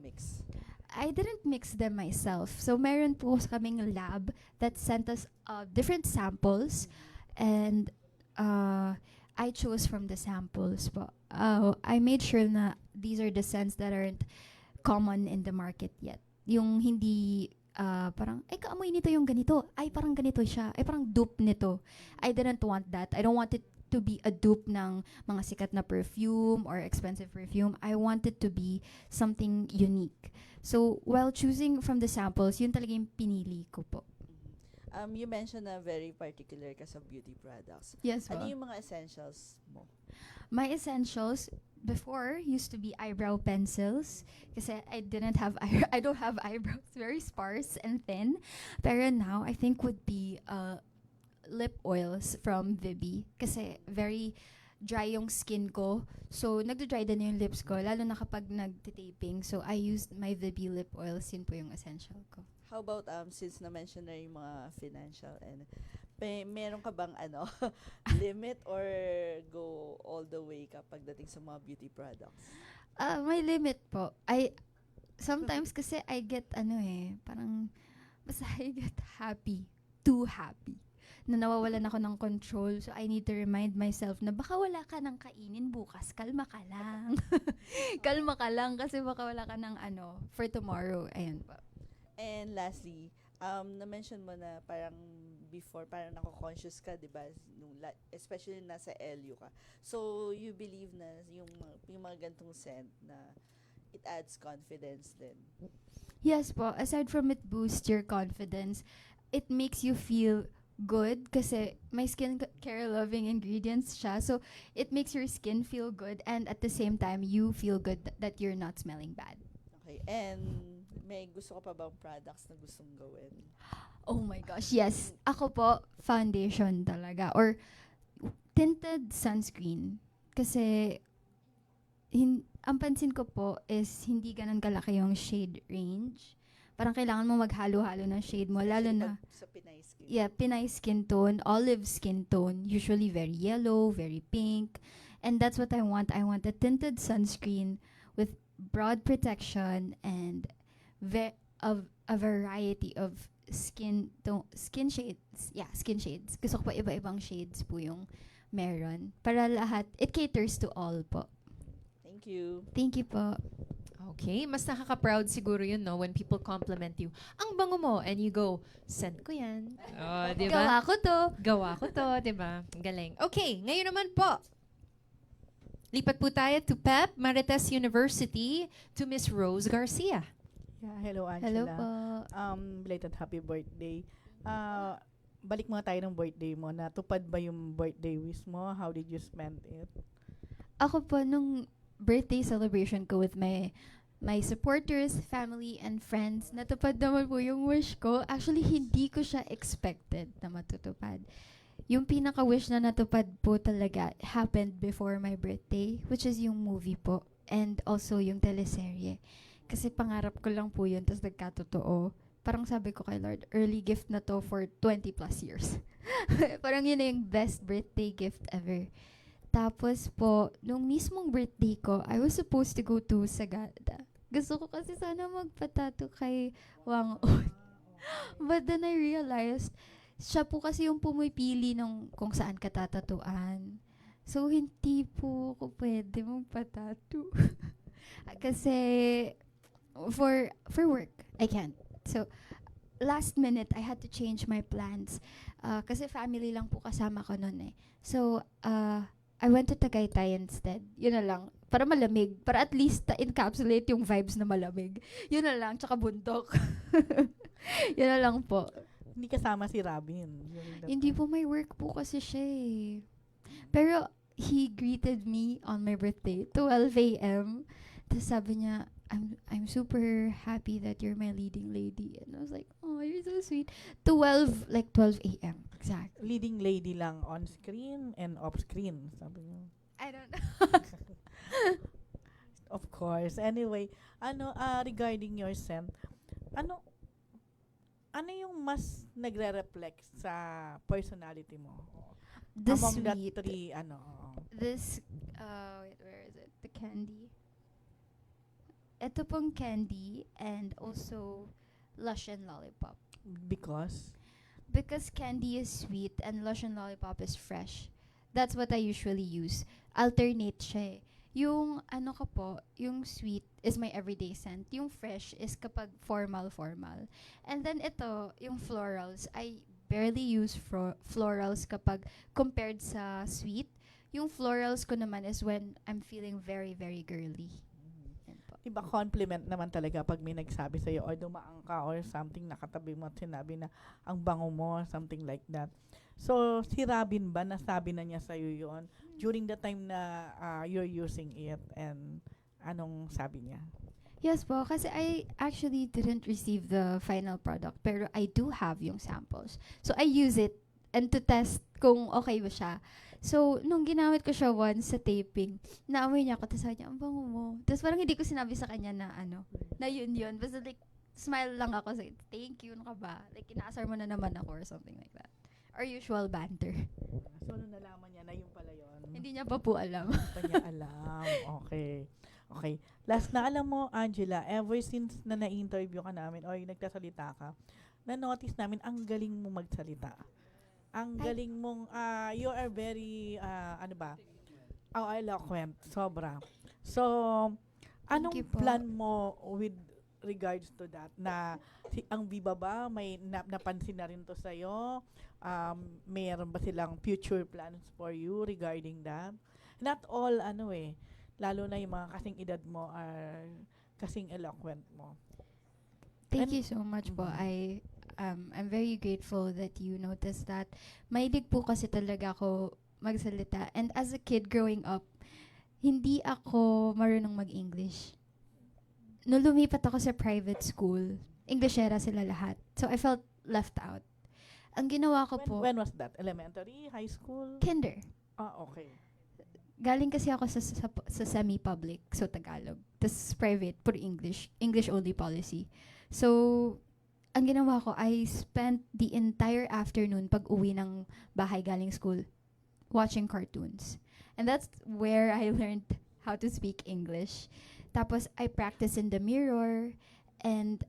[SPEAKER 10] mix?
[SPEAKER 3] I didn't mix them myself. So meron po kaming lab that sent us different samples, and I chose from the samples po. I made sure na these are the scents that aren't common in the market yet. Yung hindi parang, ay, kaamoy nito yung ganito. Ay, parang ganito siya. Ay, parang dupe nito. I didn't want that. I don't want it to be a dupe ng mga sikat na perfume or expensive perfume. I want it to be something unique. So, while choosing from the samples, yun talaga yung pinili ko po.
[SPEAKER 10] You mentioned na very particular ka sa beauty products.
[SPEAKER 3] Yes,
[SPEAKER 10] Ano
[SPEAKER 3] po.
[SPEAKER 10] yung mga essentials mo?
[SPEAKER 3] My essentials before used to be eyebrow pencils kasi I don't have eyebrows, very sparse and thin. Pero now I think would be lip oils from Vibi kasi very dry yung skin ko. So nagdo-dry din yung lips ko lalo na kapag nagti-taping. So I used my Vibi lip oils, yun po yung essential ko.
[SPEAKER 10] How about since na-mention na yung mga financial and meron ka bang limit or go all the way kapag dating sa mga beauty products?
[SPEAKER 3] May limit po. Sometimes kasi I get parang basta I get too happy na nawawalan ako ng control. So I need to remind myself na baka wala ka ng kainin bukas, kalma ka lang. Kalma ka lang kasi baka wala ka ng for tomorrow. Ayun po.
[SPEAKER 10] And lastly, na-mention mo na parang before, parang nako-conscious ka, di ba? Especially nasa LU ka. So, you believe na yung mga gantong scent na it adds confidence din.
[SPEAKER 3] Yes po. Aside from it boosts your confidence, it makes you feel good kasi may skincare loving ingredients siya. So, it makes your skin feel good and at the same time, you feel good that you're not smelling bad.
[SPEAKER 10] Okay. And may gusto ka pa bang products na gustong gawin?
[SPEAKER 3] Oh my gosh, yes. Ako po, foundation talaga. Or tinted sunscreen. Kasi, ang pansin ko po is hindi ganun kalaki yung shade range. Parang kailangan mo maghalo-halo ng shade mo. Lalo na,
[SPEAKER 10] Sa Pinay skin.
[SPEAKER 3] yeah, Pinay skin tone, olive skin tone. Usually very yellow, very pink. And that's what I want. I want a tinted sunscreen with broad protection and a variety of skin shades. Yeah, skin shades. Gusto ko pa iba-ibang shades po yung meron. Para lahat, it caters to all po.
[SPEAKER 10] Thank you.
[SPEAKER 3] Thank you po.
[SPEAKER 1] Okay, mas nakaka-proud siguro yun, no? When people compliment you. Ang bango mo. And you go, send ko yan. Oh, di ba?
[SPEAKER 3] Gawa ko to.
[SPEAKER 1] Gawa ko to, di ba? Ang galing. Okay, ngayon naman po. Lipat po tayo to PEP, Marites University, to Miss Rose Garcia.
[SPEAKER 11] Yeah, hello Angela.
[SPEAKER 3] Hello po.
[SPEAKER 11] Belated happy birthday. Balik muna tayo ng birthday mo. Natupad ba yung birthday wish mo? How did you spend it?
[SPEAKER 3] Ako po, nung birthday celebration ko with my supporters, family, and friends, natupad naman po yung wish ko. Actually, hindi ko siya expected na matutupad. Yung pinaka-wish na natupad po talaga happened before my birthday, which is yung movie po. And also yung teleserye. Kasi pangarap ko lang po yun, tapos nagkatotoo. Parang sabi ko kay Lord, early gift na to for 20 plus years. Parang yun na yung best birthday gift ever. Tapos po, nung mismong birthday ko, I was supposed to go to Sagada. Gusto ko kasi sana magpatato kay Wang On. But then I realized, siya po kasi yung pumipili ng kung saan ka tatatuan. So, hindi po ako pwede magpatato. Kasi, for work, I can't. So, last minute, I had to change my plans. Kasi family lang po kasama ko nun eh. So, I went to Tagaytay instead. Yun na lang. Para malamig. Para at least encapsulate yung vibes na malamig. Yun na lang. Tsaka bundok. Yun na lang po.
[SPEAKER 11] Hindi kasama si Robin.
[SPEAKER 3] Hindi po, may work po kasi siya eh. Pero, he greeted me on my birthday, 12 a.m. Tapos sabi niya, I'm super happy that you're my leading lady. And I was like, oh, you're so sweet. 12 a.m. Exactly.
[SPEAKER 11] Leading lady lang on screen and off screen. Sabi niya.
[SPEAKER 3] I don't know.
[SPEAKER 11] Of course. Anyway, regarding your scent, ano yung mas nagre-reflect sa personality mo?
[SPEAKER 3] The
[SPEAKER 11] Among that
[SPEAKER 3] sweet.
[SPEAKER 11] three, ano?
[SPEAKER 3] This, wait, where is it? The candy. Ito pong candy and also Lush and Lollipop.
[SPEAKER 11] Because?
[SPEAKER 3] Because candy is sweet and Lush and Lollipop is fresh. That's what I usually use. Alternate siya eh. Yung ano ko po, yung sweet is my everyday scent. Yung fresh is kapag formal. And then ito, yung florals, I barely use florals kapag compared sa sweet. Yung florals ko naman is when I'm feeling very, very girly. Yan po.
[SPEAKER 11] Diba compliment naman talaga pag may nagsabi sa'yo or dumaan ka or something nakatabi mo at sinabi na ang bango mo, something like that. So, si Robin ba, nasabi na niya sa'yo yon during the time na you're using it and anong sabi niya?
[SPEAKER 3] Yes po, kasi I actually didn't receive the final product, pero I do have yung samples. So, I use it and to test kung okay ba siya. So, nung ginamit ko siya once sa taping, naamoy niya ako, tapos sabi niya, ang bango mo. Tapos parang hindi ko sinabi sa kanya na na yun. Basta like, smile lang ako, say, thank you, ano ka ba? Like, inaasar mo na naman ako or something like that. Our usual banter.
[SPEAKER 11] So, nung nalaman niya na yung pala yun?
[SPEAKER 3] Hindi niya pa po alam.
[SPEAKER 11] Hindi pa niya alam. Okay. Okay. Last na, alam mo, Angela, ever since na na-interview ka namin o nagtasalita ka, na-notice namin ang galing mo magsalita. Ang galing mong, you are very, eloquent. Sobra. So, anong
[SPEAKER 3] you po.
[SPEAKER 11] plan mo with regards to that? Na ang Viva ba, may napansin na rin to sa'yo? Mayroon ba silang future plans for you regarding that? Not all, lalo na yung mga kasing edad mo are kasing eloquent mo.
[SPEAKER 3] Thank you so much po. I'm very grateful that you noticed that. Mahilig po kasi talaga ako magsalita. And as a kid growing up, hindi ako marunong mag-English. Nung lumipat ako sa private school, Englishera sila lahat. So I felt left out. Ang ginawa ko po,
[SPEAKER 11] When was that? Elementary? High school?
[SPEAKER 3] kinder.
[SPEAKER 11] Okay.
[SPEAKER 3] Galing kasi ako sa semi-public, so Tagalog. Tapos private, puro English. English only policy. So, ang ginawa ko, I spent the entire afternoon pag uwi ng bahay galing school watching cartoons. And that's where I learned how to speak English. Tapos, I practice in the mirror. And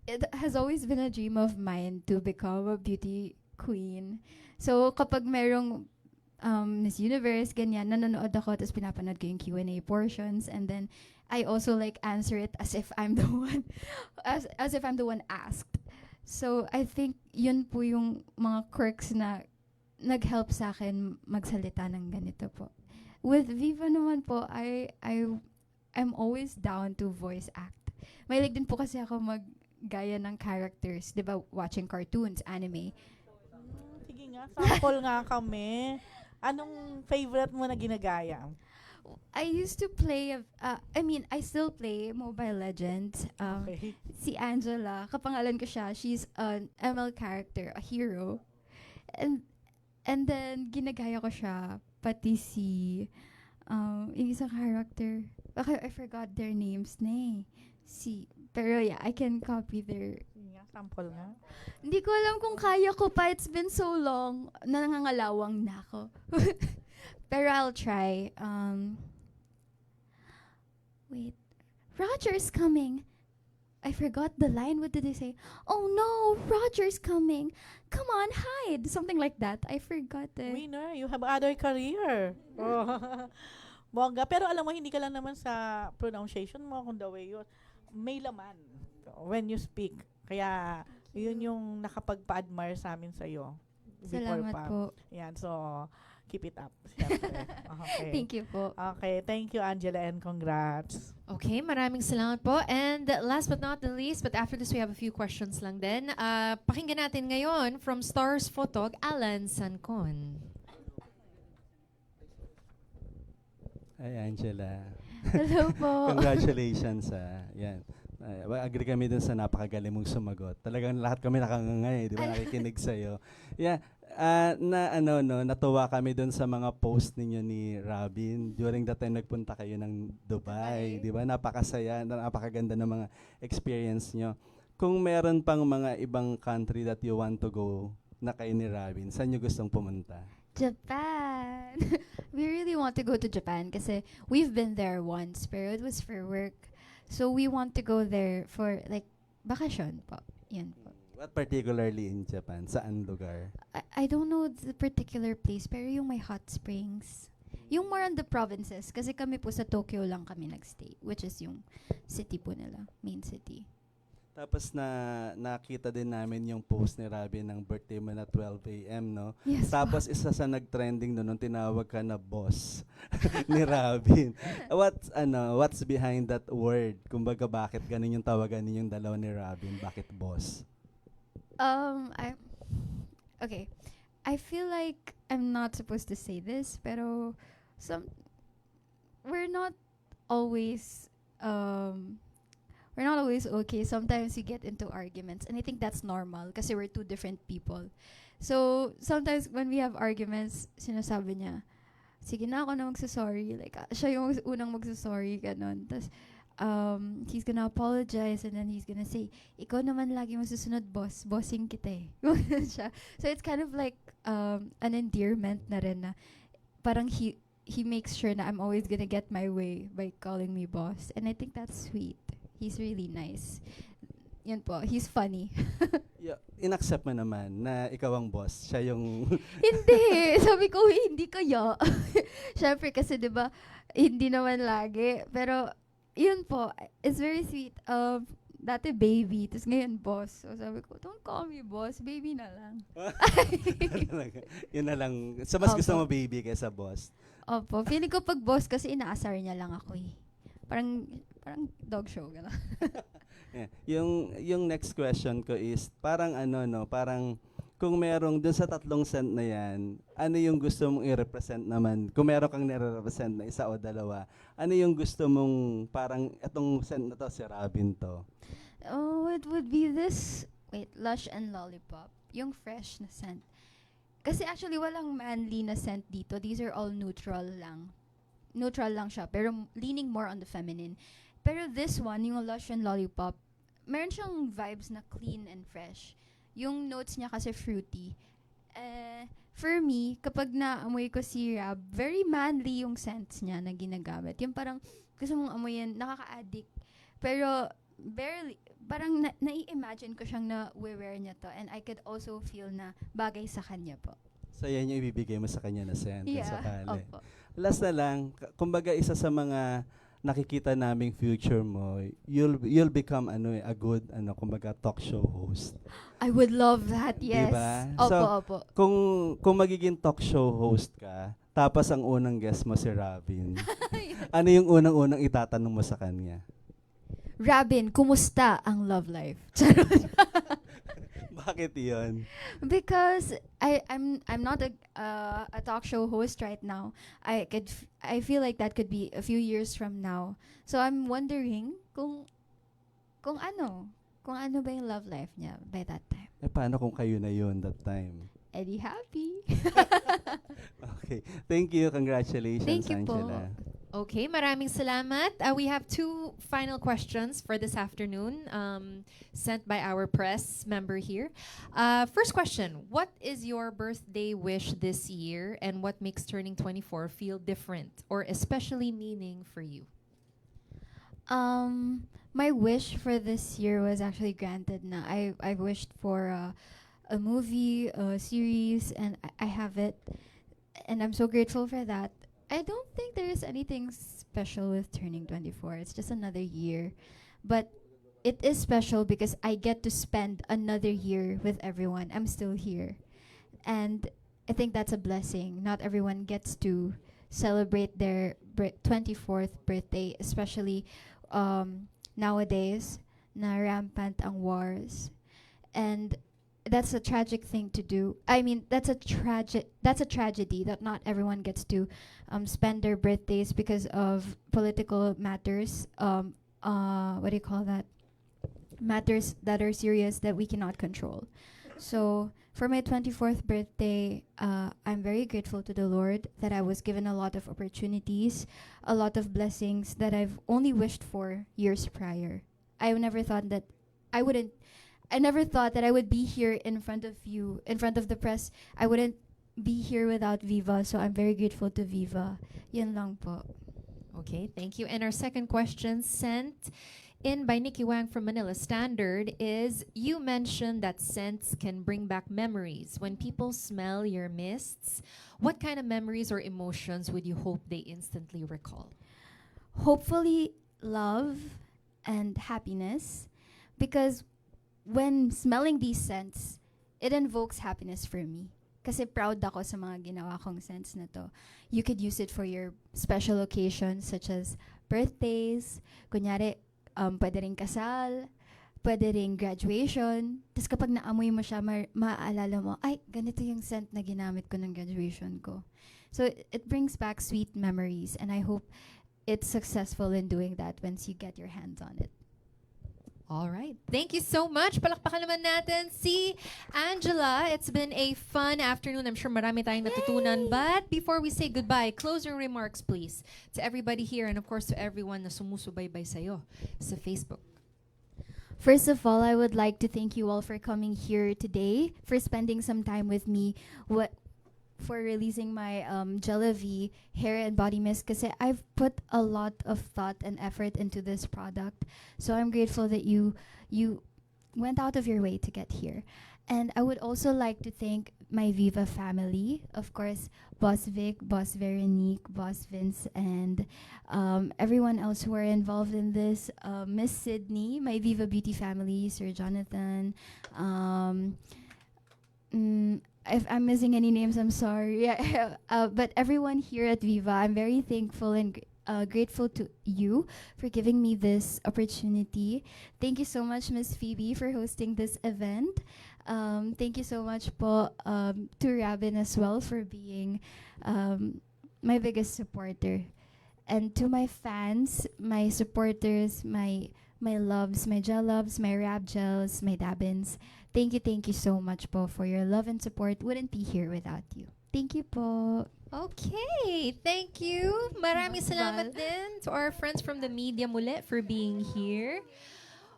[SPEAKER 3] it has always been a dream of mine to become a beauty queen. So, kapag merong Miss Universe, ganyan, nanonood ako, tapos pinapanood ko yung Q&A portions, and then I also like answer it as if I'm the one, as if I'm the one asked. So, I think yun po yung mga quirks na nag-help sa akin magsalita ng ganito po. With Viva naman po, I'm always down to voice act. Mahilig din po kasi ako maggaya ng characters, di ba, watching cartoons, anime.
[SPEAKER 11] Sige nga, sample nga kami. Anong favorite mo na ginagaya?
[SPEAKER 3] I used to play, I still play Mobile Legends.
[SPEAKER 11] Okay.
[SPEAKER 3] Si Angela, kapangalan ko siya, she's an ML character, a hero. And then, ginagaya ko siya, pati si, yung isang character, I forgot their names na eh. Pero yeah, I can copy their...
[SPEAKER 11] Sige nga, sample nga.
[SPEAKER 3] Hindi ko alam kung kaya ko pa. It's been so long. Nangangalawang na ako. Pero I'll try. Wait. Roger's coming. I forgot the line. What did they say? Oh no, Roger's coming. Come on, hide. Something like that. I forgot it.
[SPEAKER 11] Winner, you have other career. Bongga. Pero alam mo, hindi ka lang naman sa pronunciation mo kung the way yun. May laman when you speak. Kaya, yun yung nakapagpa-admire sa amin sa'yo.
[SPEAKER 3] Salamat po.
[SPEAKER 11] Yan, so, keep it up. Siyempre. Okay.
[SPEAKER 3] Thank you po.
[SPEAKER 11] Okay, thank you, Angela, and congrats.
[SPEAKER 1] Okay, maraming salamat po. And last but not the least, but after this we have a few questions lang din. Pakinggan natin ngayon from Stars Photog, Alan Sancon.
[SPEAKER 12] Hi, Angela.
[SPEAKER 3] Hello po.
[SPEAKER 12] Congratulations. Yan. Agree kami dun sa napakagaling mong sumagot. Talagang lahat kami nakangangay, di ba? Nakikinig sa'yo. Yeah. Natuwa kami dun sa mga post ninyo ni Robin during the time nagpunta kayo ng Dubai, di ba? Napakasaya, napakaganda ng mga experience nyo. kung meron pang mga ibang country that you want to go na kayo ni Robin, saan nyo gustong pumunta?
[SPEAKER 3] Japan. We really want to go to Japan kasi we've been there once, pero it was for work. So we want to go there for like bakasyon po. Yan po.
[SPEAKER 12] What particularly in Japan? Saan lugar?
[SPEAKER 3] I don't know the particular place, pero yung may hot springs. Yung more on the provinces, kasi kami po sa Tokyo lang kami nagstay, which is yung city po nila, main city.
[SPEAKER 12] Tapos nakita din namin yung post ni Robin ng birthday mo na 12 a.m., no?
[SPEAKER 3] Yes,
[SPEAKER 12] Tapos isa sa nag-trending noon nung tinawag ka na boss ni Robin. What's behind that word? Kumbaga bakit ganun yung tawagan ninyong dalawa ni Robin? Bakit boss?
[SPEAKER 3] Okay. I feel like I'm not supposed to say this, pero we're not always okay. Sometimes we get into arguments, and I think that's normal kasi we're two different people. So sometimes when we have arguments, sinasabi niya, sige na ako na magsasorry. Like, siya yung unang magsasorry, ganun. Tapos, he's gonna apologize and then he's gonna say, ikaw naman lagi masusunod, boss. Bossing kita eh. Siya. So it's kind of like an endearment na rin na parang he makes sure na I'm always gonna get my way by calling me boss. And I think that's sweet. He's really nice. Yun po, he's funny.
[SPEAKER 12] In-accept mo naman na ikaw ang boss. Siya yung...
[SPEAKER 3] Hindi. Sabi ko, hindi kaya. Siyempre kasi 'di ba hindi naman lagi. Pero, yun po, it's very sweet. Dati baby, tapos ngayon boss. So sabi ko, don't call me boss, baby na lang.
[SPEAKER 12] Yun na lang. So mas gusto mo baby kaysa boss?
[SPEAKER 3] Opo. Feeling ko pag boss kasi inaasar niya lang ako eh. Parang dog show, gano'n.
[SPEAKER 12] Yeah. Yung next question ko is, parang parang kung merong dun sa 3 scent na yan, ano yung gusto mong i-represent naman? Kung meron kang nire-represent na isa o dalawa, ano yung gusto mong parang etong scent na to, si Robin to?
[SPEAKER 3] Oh, it would be this, Lush and Lollipop. Yung fresh na scent. Kasi actually walang manly na scent dito. These are all neutral lang. Neutral lang siya, pero leaning more on the feminine. Pero this one, yung Lush and Lollipop, meron siyang vibes na clean and fresh. Yung notes niya kasi fruity. For me, kapag naamoy ko si Rab, very manly yung scents niya na ginagamit. Yung parang gusto mong amoyin, nakaka-addict. Pero barely, parang nai-imagine ko siyang na-wear niya to. And I could also feel na bagay sa kanya po.
[SPEAKER 12] So yan yung ibibigay mo sa kanya na scent.
[SPEAKER 3] Yeah,
[SPEAKER 12] sakali.
[SPEAKER 3] opo.
[SPEAKER 12] Last na lang, kumbaga isa sa mga nakikita naming future mo, you'll become a good kumbaga talk show host.
[SPEAKER 3] I would love that, yes.
[SPEAKER 12] Diba?
[SPEAKER 3] Opo.
[SPEAKER 12] Kung magiging talk show host ka, tapos ang unang guest mo si Robin, ano yung unang-unang itatanong mo sa kanya?
[SPEAKER 3] Robin, kumusta ang love life? Charot.
[SPEAKER 12] Bakit yun?
[SPEAKER 3] Because I'm not a talk show host right now. I feel like that could be a few years from now. So I'm wondering kung ano ba yung love life niya by that time.
[SPEAKER 12] Paano kung kayo na yun that time?
[SPEAKER 3] Eddie happy.
[SPEAKER 12] Okay. Thank you. Congratulations,
[SPEAKER 1] Thank you po.
[SPEAKER 12] Angela.
[SPEAKER 1] Okay, maraming salamat. We have 2 final questions for this afternoon sent by our press member here. First question, what is your birthday wish this year and what makes turning 24 feel different or especially meaning for you?
[SPEAKER 3] My wish for this year was actually granted na. I wished for a movie, a series, and I have it. And I'm so grateful for that. I don't think there is anything special with turning 24. It's just another year. But it is special because I get to spend another year with everyone. I'm still here. And I think that's a blessing. Not everyone gets to celebrate their 24th birthday, especially nowadays na rampant ang wars. And that's a tragic thing to do. I mean, that's a tragedy that not everyone gets to spend their birthdays because of political matters. What do you call that? Matters that are serious that we cannot control. So for my 24th birthday, I'm very grateful to the Lord that I was given a lot of opportunities, a lot of blessings that I've only wished for years prior. I never thought that I never thought that I would be here in front of you, in front of the press. I wouldn't be here without Viva, so I'm very grateful to Viva. Yun lang po.
[SPEAKER 1] Okay, thank you. And our second question, sent in by Nikki Wang from Manila Standard, is you mentioned that scents can bring back memories. When people smell your mists, what kind of memories or emotions would you hope they instantly recall?
[SPEAKER 3] Hopefully, love and happiness, because when smelling these scents, it invokes happiness for me. Kasi proud ako sa mga ginawa kong scents na to. You could use it for your special occasions such as birthdays, kunyari, pwede rin kasal, pwede rin graduation. Tapos kapag naamoy mo siya, maaalala mo, ay, ganito yung scent na ginamit ko ng graduation ko. So it brings back sweet memories, and I hope it's successful in doing that once you get your hands on it.
[SPEAKER 1] All right. Thank you so much. Palakpakan naman natin si Angela. It's been a fun afternoon. I'm sure marami tayong natutunan. But before we say goodbye, closing remarks, please, to everybody here and of course to everyone na sumusubaybay sa'yo sa Facebook.
[SPEAKER 3] First of all, I would like to thank you all for coming here today, for spending some time with me, for releasing my Jelavi hair and body mist, kasi I've put a lot of thought and effort into this product. So I'm grateful that you went out of your way to get here. And I would also like to thank my Viva family, of course, Boss Vic, Boss Veronique, Boss Vince, and everyone else who are involved in this. Miss Sydney, my Viva Beauty family, Sir Jonathan. If I'm missing any names, I'm sorry. But everyone here at Viva, I'm very thankful and grateful to you for giving me this opportunity. Thank you so much, Miss Phoebe, for hosting this event. Thank you so much po to Rabin as well for being my biggest supporter. And to my fans, my supporters, my loves, my gel loves, my rab gels, my dabins, thank you so much po for your love and support. Wouldn't be here without you. Thank you po.
[SPEAKER 1] Okay, thank you. Maraming salamat din to our friends from the media muli for being here.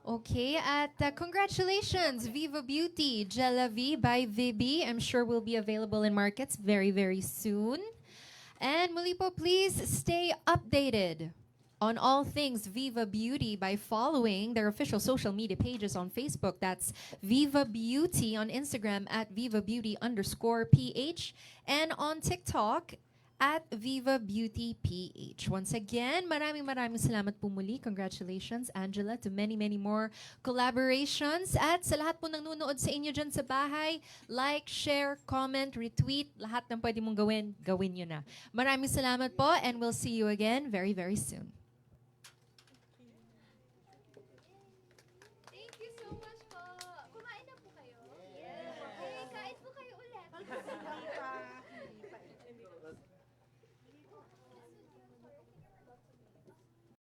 [SPEAKER 1] Okay, at congratulations, Viva Beauty, Jelavi by Vibi. I'm sure will be available in markets very, very soon. And muli po, please stay updated on all things Viva Beauty by following their official social media pages on Facebook. That's Viva Beauty, on Instagram at Viva Beauty_PH, and on TikTok at Viva Beauty PH. Once again, maraming salamat po muli. Congratulations, Angela, to many more collaborations. At sa lahat po nang nunood sa inyo dyan sa bahay, like, share, comment, retweet, lahat ng pwede mong gawin, gawin nyo na. Maraming salamat po, and we'll see you again very, very soon.